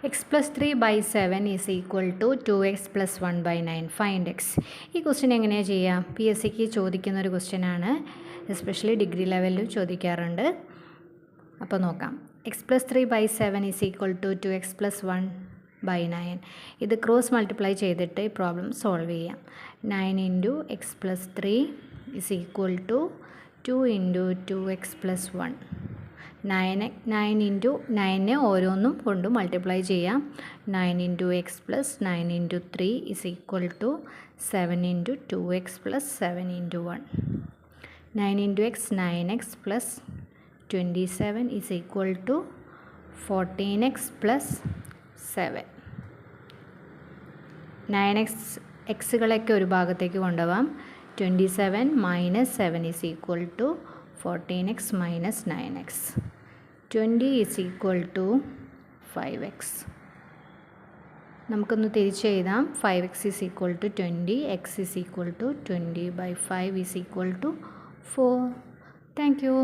X plus 3/7 is equal to 2x + 1/9 find X. ഈ question എങ്ങനെയാണ് ചെയ്യുക? പി എസ് സിക്ക് ചോദിക്കുന്ന ഒരു ക്വസ്റ്റ്യനാണ്, എസ്പെഷ്യലി ഡിഗ്രി ലെവലിൽ ചോദിക്കാറുണ്ട്. അപ്പോൾ നോക്കാം. X plus 3/7 is equal to 2x + 1/9. ഇത് ക്രോസ് മൾട്ടിപ്ലൈ ചെയ്തിട്ട് ഈ പ്രോബ്ലം സോൾവ് ചെയ്യാം. 9 × x + 3 is equal to 2 × 2x + 1. 9 × 9 ഓരോന്നും കൊണ്ട് മൾട്ടിപ്ലൈ ചെയ്യാം. 9 × x + 9 × 3 is equal to 7 × 2x + 7 × 1. 9 × x 9x + 27 is equal to 14x + 7. 9x എക്സുകളൊക്കെ ഒരു ഭാഗത്തേക്ക് കൊണ്ടുപോകാം. 27 - 7 is equal to 14x - 9x. 20 is equal to 5x. നമുക്കൊന്ന് തിരിച്ച് എഴുതാം. 5x is equal to 20, x is equal to 20/5 is equal to 4. Thank U.